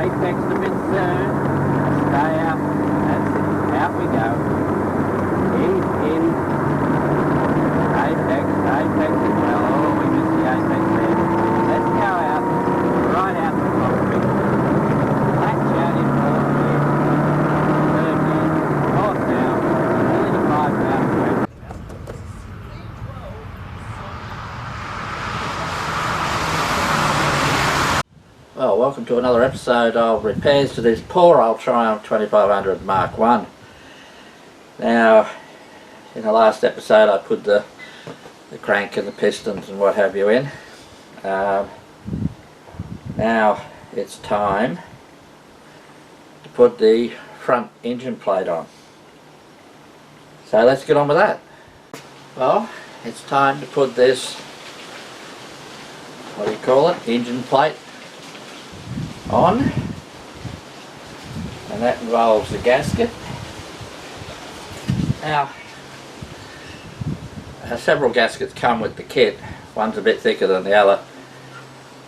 Apex a bit soon. Stay up. That's it. Out we go. In. Apex as well. Oh, we missed the apex there. Let's go out. Right out the concrete. Latch out in fourth gear. Third gear. Fourth down. Nearly to 5 down. Well, welcome to another episode of repairs to this poor old Triumph 2500 Mark 1. Now, in the last episode I put the crank and the pistons and what have you in. Now it's time to put the front engine plate on. So let's get on with that. Well, it's time to put this, what do you call it, engine plate on, and that involves the gasket. Now, several gaskets come with the kit. One's a bit thicker than the other.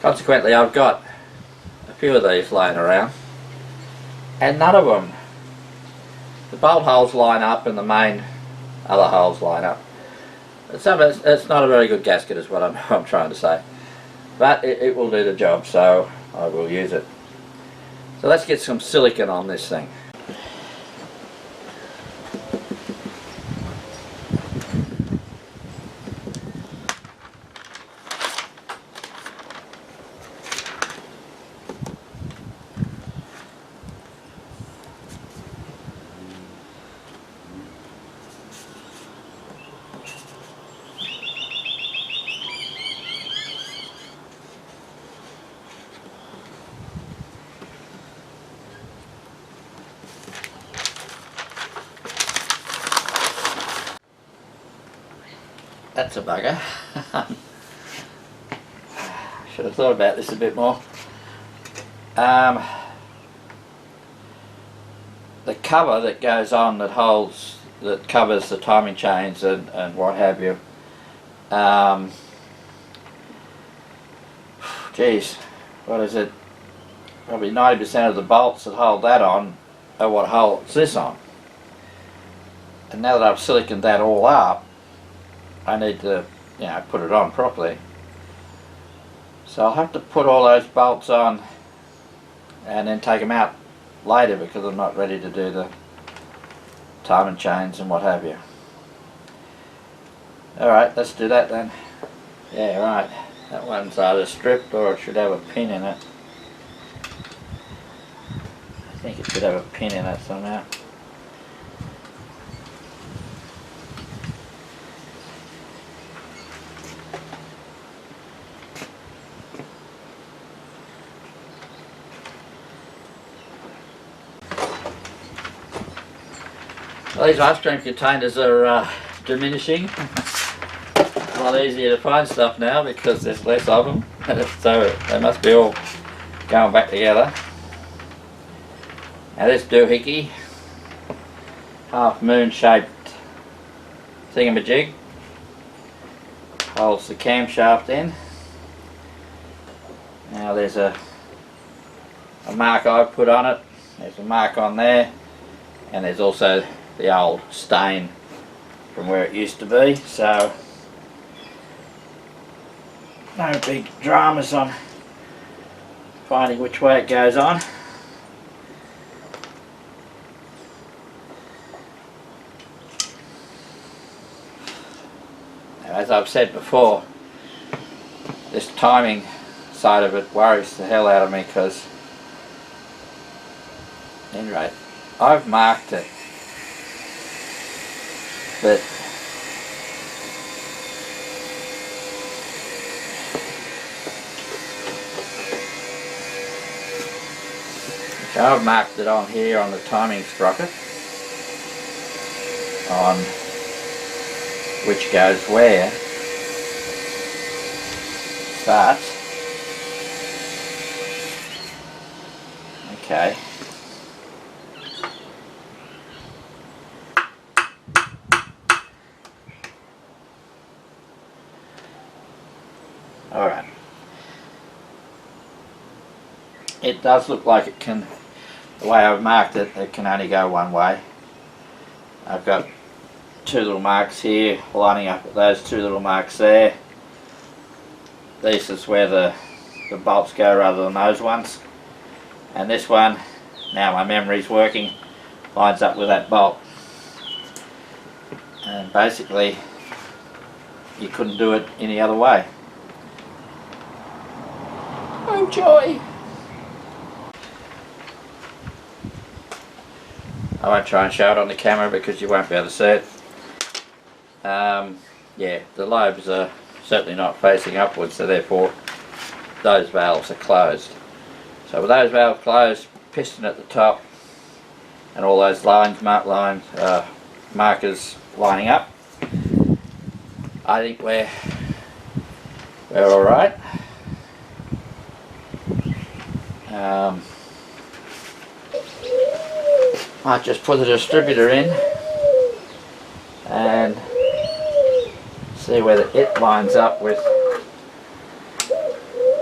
Consequently, I've got a few of these laying around, and none of them, the bolt holes line up and the main other holes line up. It's not a very good gasket is what I'm trying to say, but it will do the job, so I will use it. So let's get some silicone on this thing. That's a bugger. Should have thought about this a bit more. The cover that goes on that covers the timing chains and what have you. Geez, what is it? Probably 90% of the bolts that hold that on are what holds this on. And now that I've siliconed that all up, I need to, put it on properly. So I'll have to put all those bolts on and then take them out later because I'm not ready to do the timing chains and what have you. Alright, let's do that then. Yeah, right. That one's either stripped or it should have a pin in it. I think it should have a pin in it somehow. Well, these ice cream containers are diminishing. It's a lot easier to find stuff now because there's less of them, so they must be all going back together. Now this doohickey, half moon shaped thingamajig, holds the camshaft in. Now there's a mark I've put on it, there's a mark on there, and there's also the old stain from where it used to be, so no big dramas on finding which way it goes on. Now, as I've said before, this timing side of it worries the hell out of me because, anyway, I've marked it But so I've marked it on here on the timing sprocket on which goes where, but okay. Alright. It does look like it can, the way I've marked it, it can only go one way. I've got two little marks here lining up with those two little marks there. This is where the bolts go rather than those ones. And this one, now my memory's working, lines up with that bolt. And basically, you couldn't do it any other way. Oh joy! I won't try and show it on the camera because you won't be able to see it. Yeah, the lobes are certainly not facing upwards, so therefore those valves are closed. So with those valves closed, piston at the top, and all those lines, markers lining up, I think we're all right. Might just put the distributor in and see whether it lines up with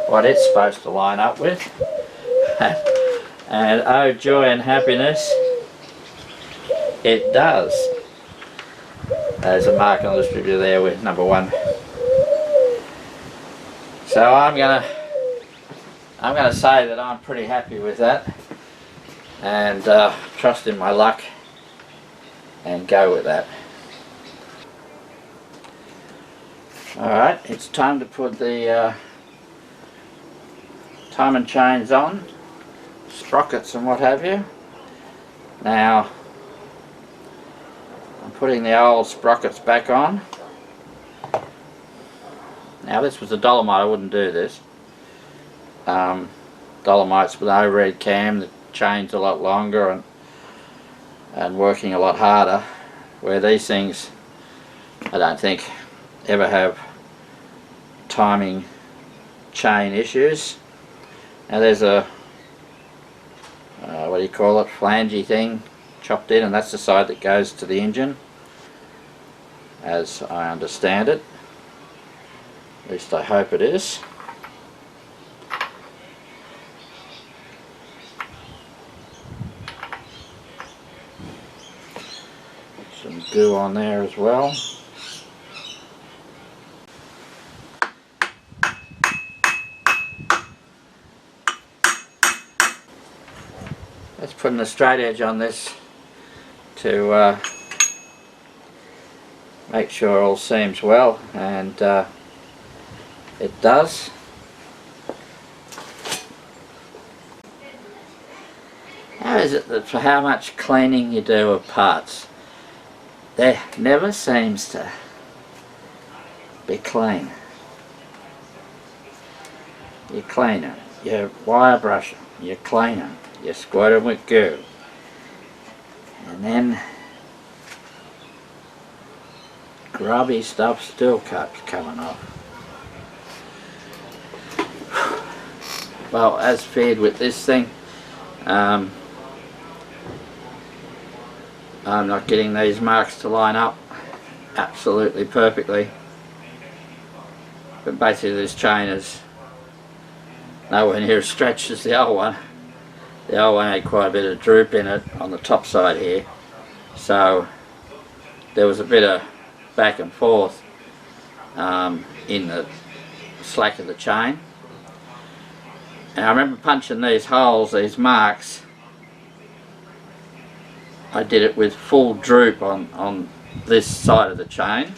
what it's supposed to line up with. And oh joy and happiness, it does. There's a mark on the distributor there with number 1. So I'm gonna say that I'm pretty happy with that, and trust in my luck and go with that. Alright, it's time to put the timing chains on, sprockets and what have you. Now I'm putting the old sprockets back on. Now this was a Dolomite, I wouldn't do this. Dolomites with no red cam, the chain's a lot longer and working a lot harder, where these things I don't think ever have timing chain issues. Now there's a what do you call it, flangey thing chopped in, and that's the side that goes to the engine, as I understand it. At least I hope it is. Some goo on there as well. Let's put a straight edge on this to make sure all seams well, and it does. How is it that for how much cleaning you do of parts, there never seems to be clean? You clean them, you wire brush them, you clean them, you squirt them with goo, and then grubby stuff still keeps coming off. Well, as feared with this thing, I'm not getting these marks to line up absolutely perfectly, but basically this chain is nowhere near as stretched as the old one. The old one had quite a bit of droop in it on the top side here, so there was a bit of back and forth in the slack of the chain. And I remember punching these holes, these marks, I did it with full droop on this side of the chain.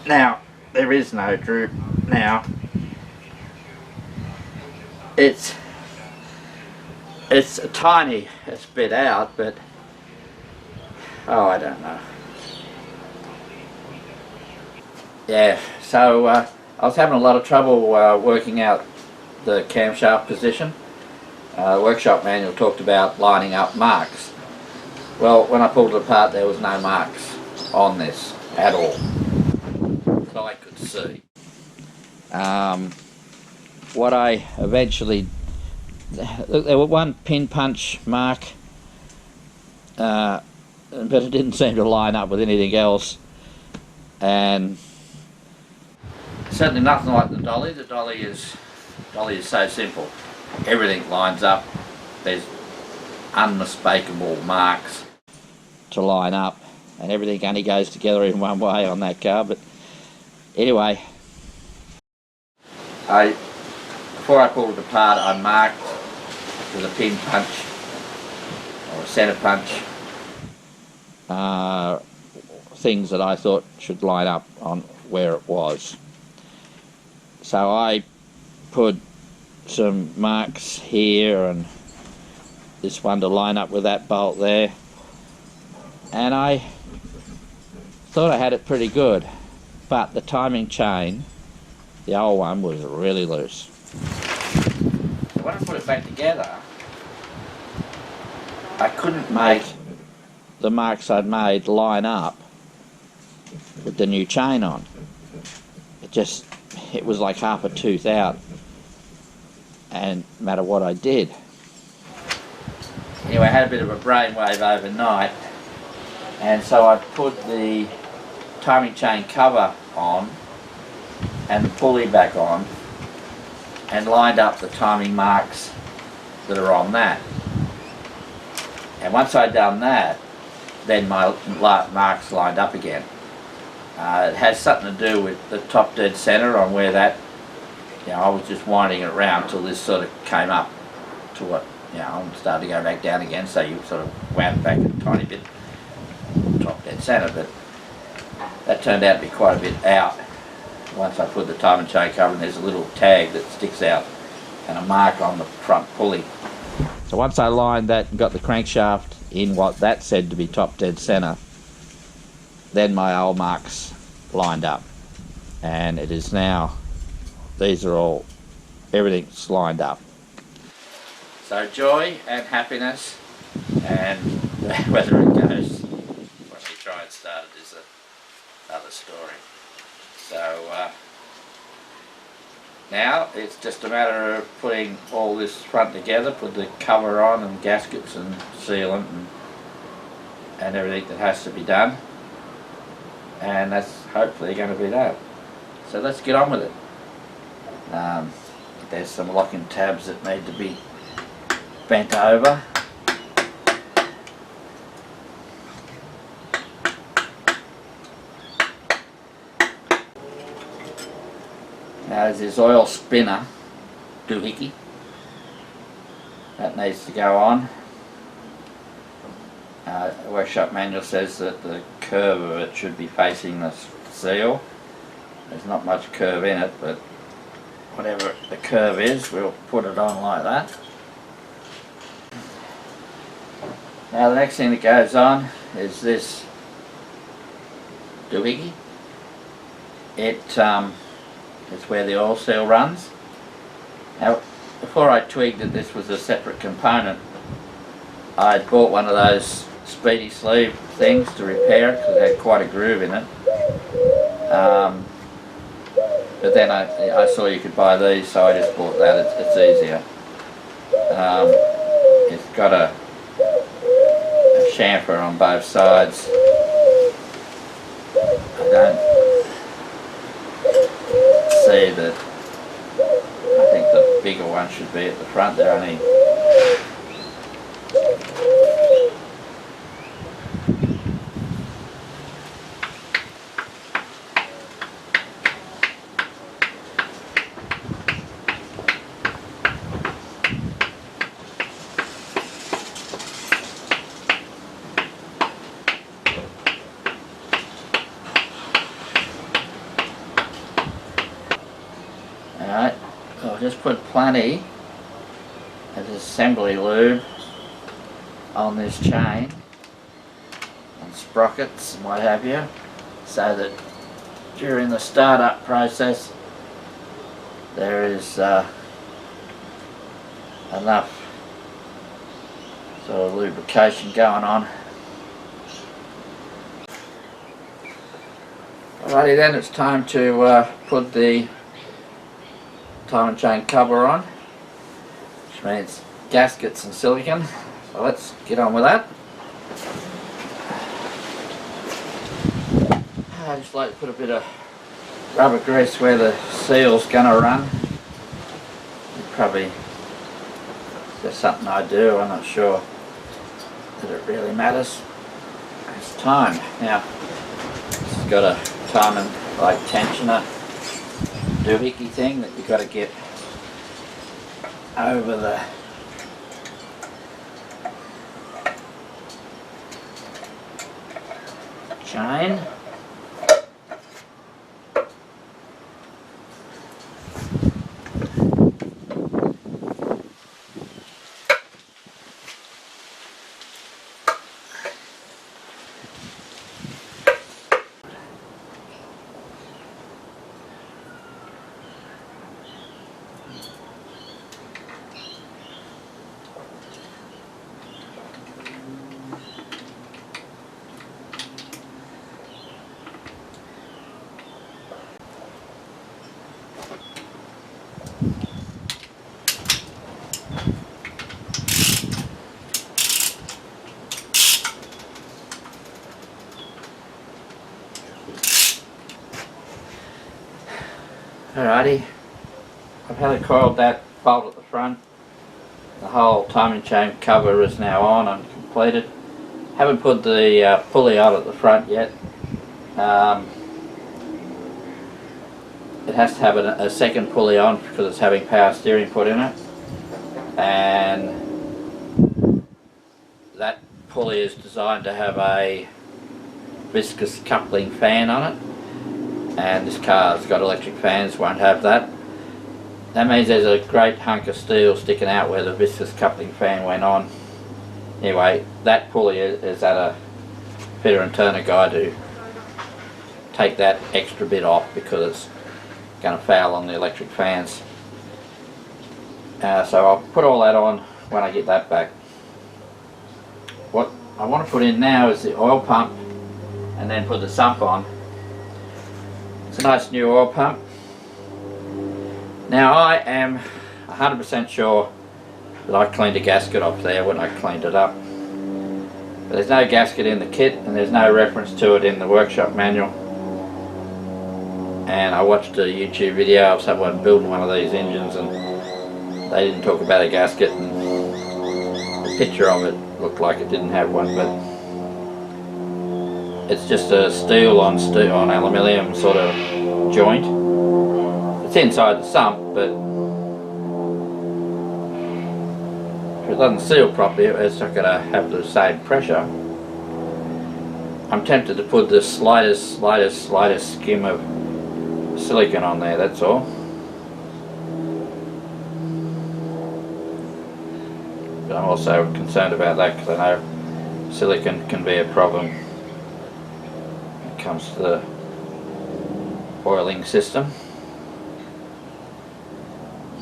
Now there is no droop now. It's a tiny bit out, but oh, I don't know. Yeah, so I was having a lot of trouble working out the camshaft position. The workshop manual talked about lining up marks. Well, when I pulled it apart, there was no marks on this at all, that I could see. What I eventually, there were one pin punch mark, but it didn't seem to line up with anything else, and certainly nothing like the dolly. The dolly is so simple. Everything lines up. There's unmistakable marks to line up, and everything only goes together in one way on that car. But anyway, before I pulled it apart, I marked with a pin punch or a centre punch things that I thought should line up on where it was. So I put some marks here and this one to line up with that bolt there, and I thought I had it pretty good, but the timing chain, the old one, was really loose. So when I put it back together, I couldn't make the marks I'd made line up with the new chain on. It was like half a tooth out, and no matter what I did. Anyway, I had a bit of a brainwave overnight, and so I put the timing chain cover on and the pulley back on and lined up the timing marks that are on that. And once I'd done that, then my marks lined up again. It has something to do with the top dead centre on where that, I was just winding it around till this sort of came up to what, I'm starting to go back down again, so you sort of wound back a tiny bit, top dead centre, but that turned out to be quite a bit out. Once I put the timing chain cover, and there's a little tag that sticks out and a mark on the front pulley. So once I lined that and got the crankshaft in what that said to be top dead centre, then my old marks lined up, and it is now, these are all, everything's lined up. So joy and happiness, and whether it goes when we try and start it is another story. So now it's just a matter of putting all this front together, put the cover on and gaskets and sealant and everything that has to be done, and that's hopefully going to be that. So let's get on with it. There's some locking tabs that need to be bent over. Now there's this oil spinner doohickey that needs to go on. The workshop manual says that the curve of it should be facing the seal. There's not much curve in it, but whatever the curve is, we'll put it on like that. Now the next thing that goes on is this doohickey. It's where the oil seal runs. Now, before I twigged that this was a separate component, I bought one of those speedy sleeve things to repair it because it had quite a groove in it. But then I saw you could buy these, so I just bought that. It's easier. It's got a chamfer on both sides. I don't see that. I think the bigger one should be at the front. They're only Alright, I'll just put plenty of assembly lube on this chain and sprockets and what have you, so that during the startup process there is enough sort of lubrication going on. Alrighty then, it's time to put the time and chain cover on, which means gaskets and silicon. So let's get on with that. I just like to put a bit of rubber grease where the seal's gonna run. Probably just something I do, I'm not sure that it really matters. It's time. Now, this has got a time and like tensioner doohickey thing that you've got to get over the chain. Alrighty, I've had it coiled that bolt at the front. The whole timing chain cover is now on and completed. Haven't put the pulley on at the front yet. It has to have a second pulley on because it's having power steering put in it, and that pulley is designed to have a viscous coupling fan on it, and this car's got electric fans, won't have that. That means there's a great hunk of steel sticking out where the viscous coupling fan went on. Anyway, that pulley is at a fitter and turner guy to take that extra bit off because it's going to foul on the electric fans. So I'll put all that on when I get that back. What I want to put in now is the oil pump and then put the sump on. It's a nice new oil pump. Now I am 100% sure that I cleaned a gasket off there when I cleaned it up. But there's no gasket in the kit and there's no reference to it in the workshop manual. And I watched a YouTube video of someone building one of these engines and they didn't talk about a gasket, and the picture of it looked like it didn't have one, but it's just a steel on aluminium sort of joint. It's inside the sump, but if it doesn't seal properly, it's not going to have the same pressure. I'm tempted to put the slightest skim of silicon on there, that's all. But I'm also concerned about that because I know silicon can be a problem when it comes to the oiling system.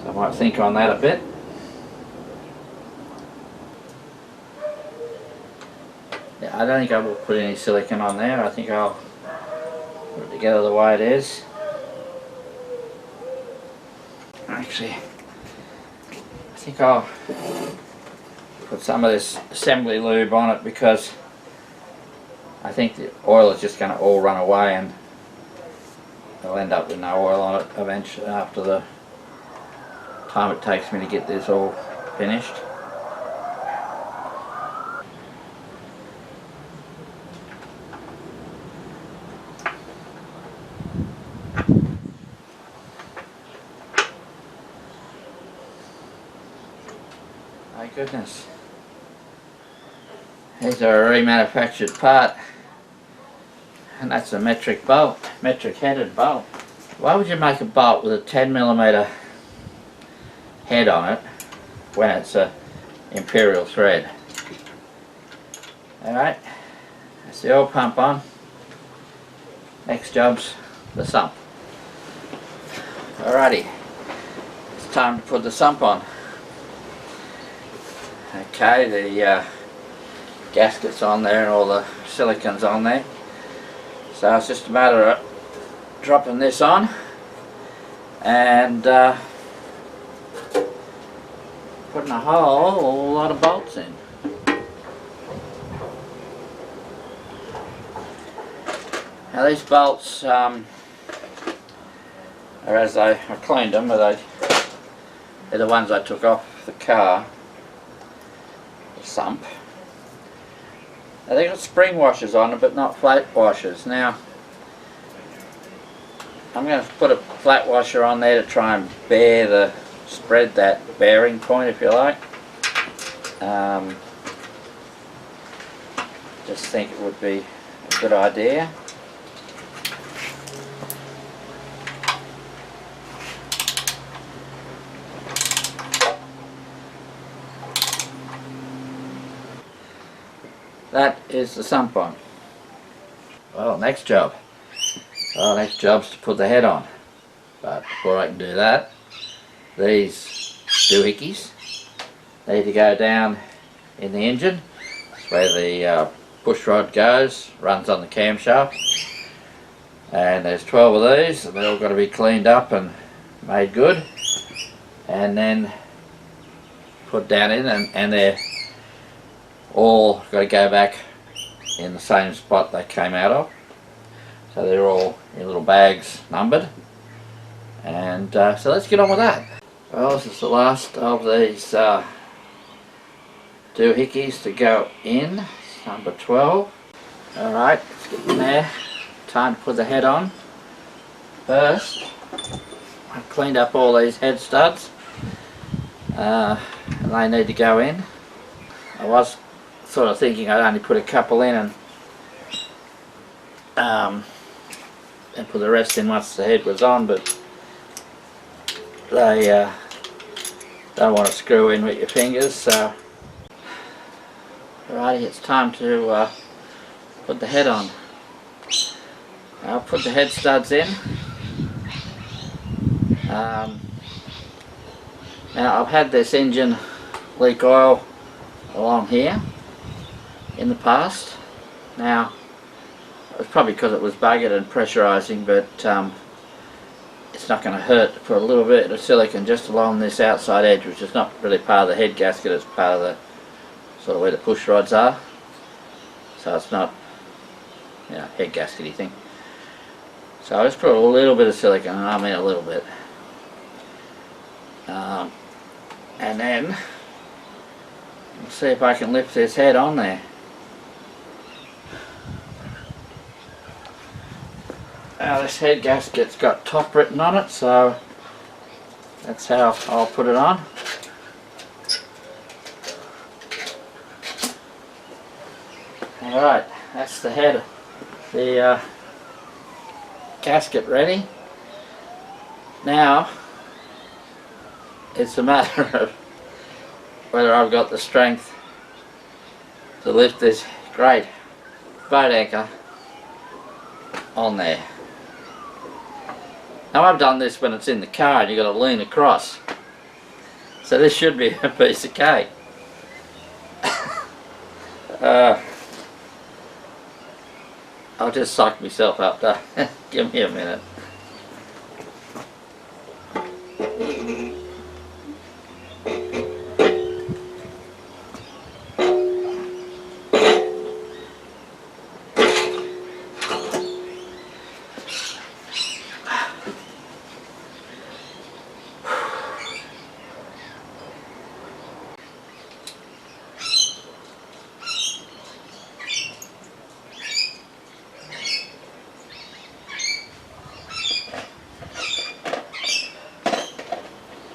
So I might think on that a bit. Yeah, I don't think I will put any silicon on there. I think I'll put it together the way it is. Actually, I think I'll put some of this assembly lube on it because I think the oil is just going to all run away and I'll end up with no oil on it eventually after the time it takes me to get this all finished. My goodness. Here's a remanufactured part, and that's a metric bolt, metric headed bolt. Why would you make a bolt with a 10mm head on it when it's a imperial thread? Alright, that's the oil pump on. Next job's the sump. Alrighty, it's time to put the sump on. Okay, the gasket's on there and all the silicon's on there. So it's just a matter of dropping this on and putting a whole lot of bolts in. Now these bolts are, as I cleaned them, but they're the ones I took off the car, the sump. Now they've got spring washers on them, but not flat washers. Now I'm going to put a flat washer on there to try and spread that bearing point, if you like. Just think it would be a good idea. That is the sump on. Well, next job's to put the head on. But before I can do that, these doohickeys need to go down in the engine. That's where the push rod goes, runs on the camshaft. And there's 12 of these, and they've all got to be cleaned up and made good. And then put down in, and they're all got to go back in the same spot they came out of. So they're all in little bags numbered. And so let's get on with that. Well, this is the last of these doohickeys to go in. It's number 12. Alright, let's get in there. Time to put the head on. First, I've cleaned up all these head studs. And they need to go in. I was sort of thinking I'd only put a couple in and put the rest in once the head was on, but they don't want to screw in with your fingers, so alrighty, it's time to put the head on. I'll put the head studs in. Now I've had this engine leak oil along here in the past. Now it was probably because it was buggered and pressurizing, but it's not going to hurt to put a little bit of silicone just along this outside edge, which is not really part of the head gasket, it's part of the sort of where the push rods are, so it's not, you know, head gaskety thing. So I just put a little bit of silicone, and I mean a little bit, and then we'll see if I can lift this head on there. Now this head gasket's got top written on it, so that's how I'll put it on. Alright, that's the head, the gasket ready. Now it's a matter of whether I've got the strength to lift this great boat anchor on there. Now I've done this when it's in the car and you've got to lean across. So this should be a piece of cake. I'll just psych myself up though. Give me a minute.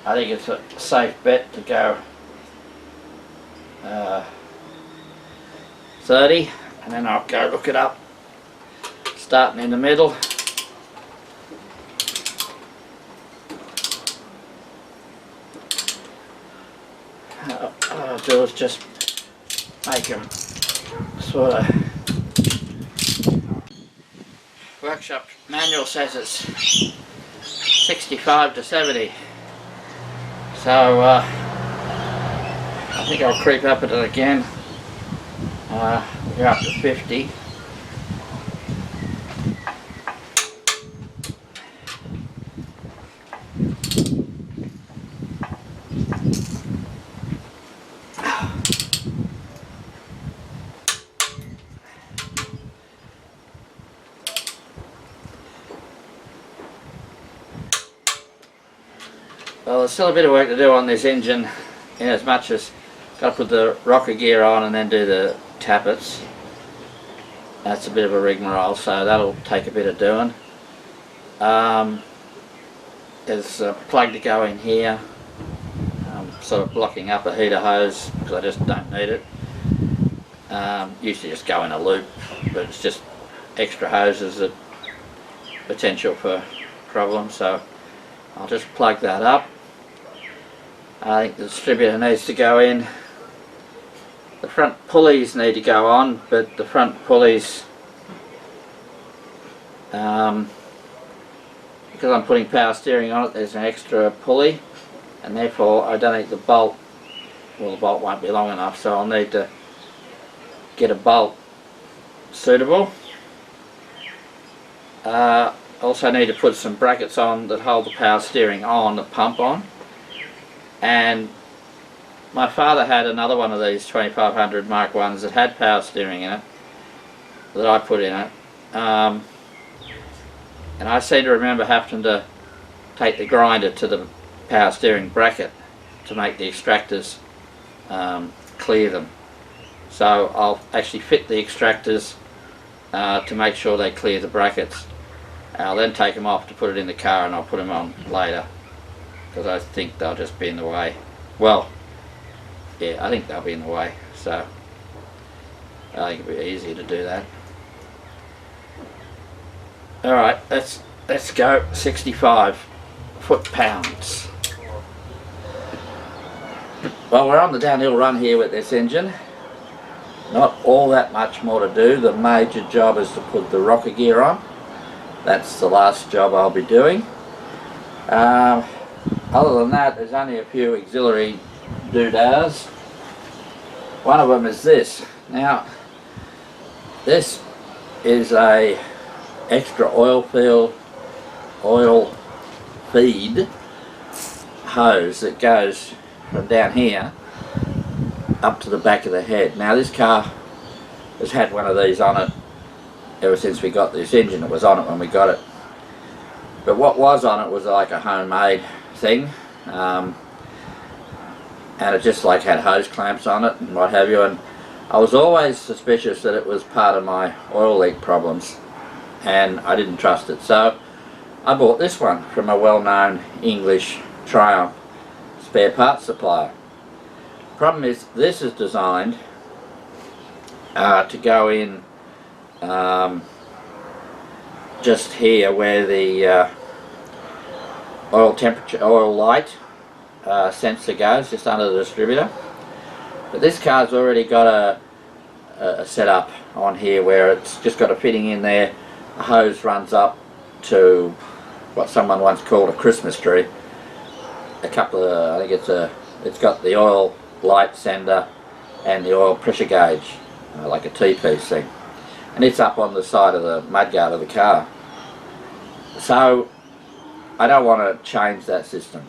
I think it's a safe bet to go 30, and then I'll go look it up, starting in the middle. What I'll do is just make them sort of workshop manual says it's 65 to 70. So I think I'll creep up at it again. Go up to 50. Well, there's still a bit of work to do on this engine, in as much as got to put the rocker gear on and then do the tappets. That's a bit of a rigmarole, so that'll take a bit of doing. There's a plug to go in here. I'm sort of blocking up a heater hose because I just don't need it. Usually just go in a loop, but it's just extra hoses that potential for problems, so I'll just plug that up. I think the distributor needs to go in. The front pulleys need to go on, but the front pulleys, because I'm putting power steering on it, there's an extra pulley, and therefore I don't think the bolt, well, the bolt won't be long enough, so I'll need to get a bolt suitable. Also need to put some brackets on that hold the power steering on, the pump on. And my father had another one of these 2500 Mark 1s that had power steering in it, that I put in it. And I seem to remember having to take the grinder to the power steering bracket to make the extractors clear them. So I'll actually fit the extractors to make sure they clear the brackets. I'll then take them off to put it in the car, and I'll put them on later because I think they'll just be in the way. Well, yeah, I think they'll be in the way, so I think it'll be easier to do that. Alright, let's go 65 foot-pounds. Well, we're on the downhill run here with this engine. Not all that much more to do. The major job is to put the rocker gear on. That's the last job I'll be doing. Other than that, there's only a few auxiliary doodads. One of them is this. Now, this is a extra oil feed hose that goes from down here up to the back of the head. Now, this car has had one of these on it ever since we got this engine. It was on it when we got it. But what was on it was like a homemade thing. And it just like had hose clamps on it and what have you. And I was always suspicious that it was part of my oil leak problems. And I didn't trust it. So I bought this one from a well-known English Triumph spare parts supplier. Problem is, this is designed to go in just here where the oil light sensor goes, just under the distributor. But this car's already got a setup on here where it's just got a fitting in there. A hose runs up to what someone once called a Christmas tree. A couple of, I think it's got the oil light sender and the oil pressure gauge, like a T-piece thing. And it's up on the side of the mudguard of the car. So I don't want to change that system.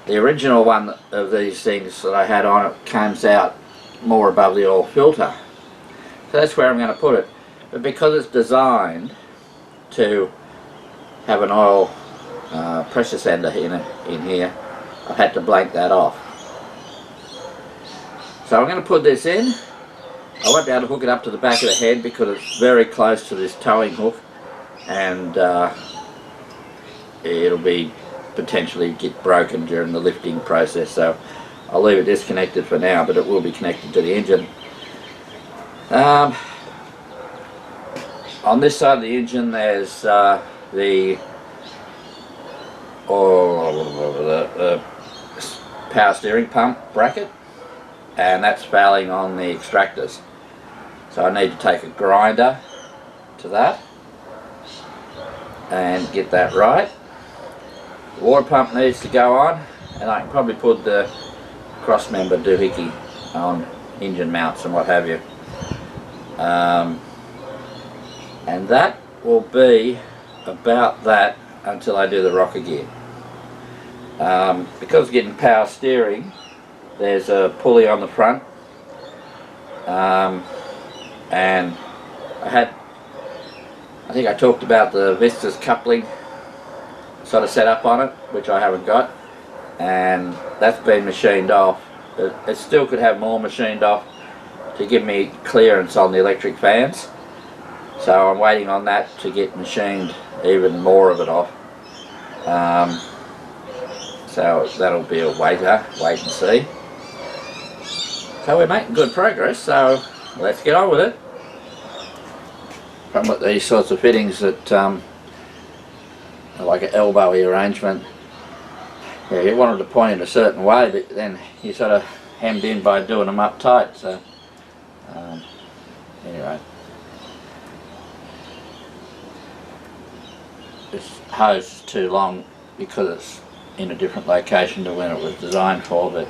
The original one of these things that I had on it comes out more above the oil filter. So that's where I'm going to put it. But because it's designed to have an oil pressure sender in here, I've had to blank that off. So I'm going to put this in. I won't be able to hook it up to the back of the head because it's very close to this towing hook, and it'll be potentially get broken during the lifting process, so I'll leave it disconnected for now, but it will be connected to the engine. On this side of the engine there's the power steering pump bracket, and that's fouling on the extractors. So I need to take a grinder to that and get that right. The water pump needs to go on, and I can probably put the cross member doohickey on engine mounts and what have you. And that will be about that until I do the rocker gear. Because getting power steering, there's a pulley on the front, and I think I talked about the Vistas coupling sort of set up on it, which I haven't got, and that's been machined off. It still could have more machined off to give me clearance on the electric fans, so I'm waiting on that to get machined even more of it off. So that'll be a wait and see. So we're making good progress, so let's get on with it. From with these sorts of fittings that are like an elbowy arrangement, yeah, you wanted to point in a certain way, but then you sort of hemmed in by doing them up tight. So anyway, this hose is too long because it's in a different location to when it was designed for, but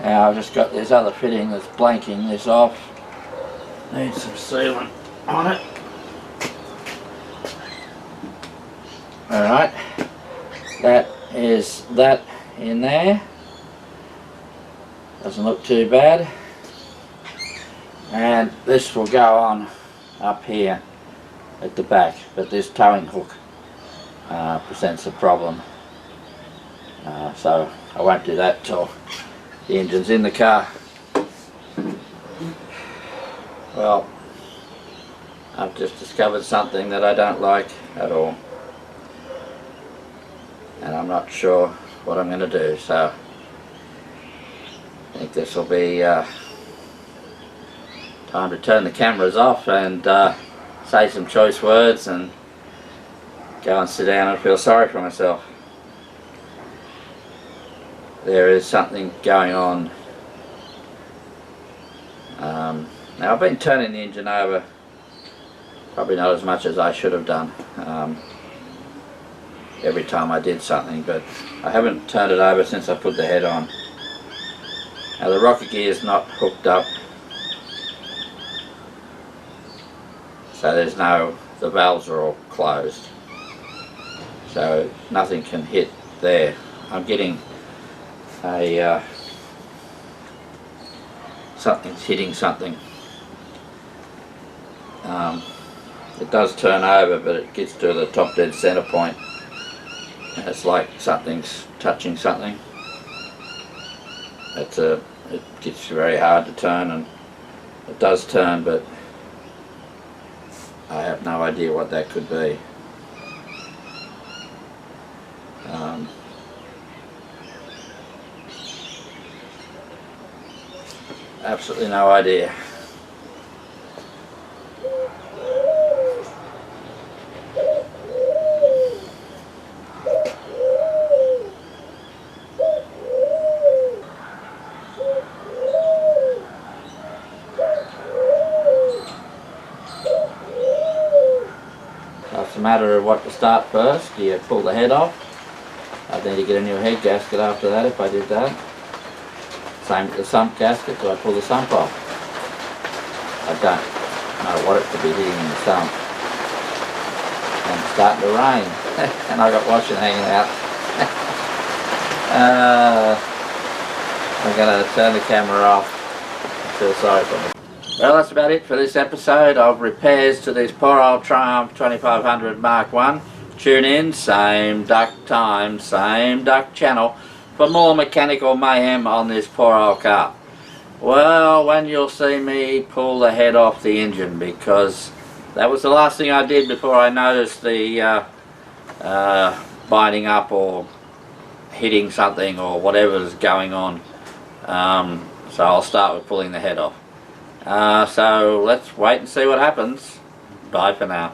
now I've just got this other fitting that's blanking this off. Needs some sealant on it. Alright, that is that in there. Doesn't look too bad. And this will go on up here at the back, but this towing hook presents a problem. So I won't do that till the engine's in the car. Well, I've just discovered something that I don't like at all, and I'm not sure what I'm going to do, so I think this will be time to turn the cameras off and say some choice words and go and sit down and feel sorry for myself. There is something going on. Now I've been turning the engine over, probably not as much as I should have done every time I did something, but I haven't turned it over since I put the head on. Now the rocker gear is not hooked up, so there's no, the valves are all closed, so nothing can hit there. I'm getting a something's hitting something. It does turn over, but it gets to the top dead center point, and it's like something's touching something. It gets very hard to turn, and it does turn, but I have no idea what that could be. Absolutely no idea. So it's a matter of what to start first. Do you pull the head off? I'd need to get a new head gasket after that if I did that. Same with the sump gasket. Do I pull the sump off? I don't know what it could be hitting in the sump. And it's starting to rain. And I got washing hanging out. I'm going to turn the camera off. I feel sorry for me. Well, that's about it for this episode of repairs to this poor old Triumph 2500 Mark 1. Tune in, same duck time, same duck channel, for more mechanical mayhem on this poor old car. Well, when you'll see me pull the head off the engine, because that was the last thing I did before I noticed the binding up or hitting something or whatever's going on. So I'll start with pulling the head off. So let's wait and see what happens. Bye for now.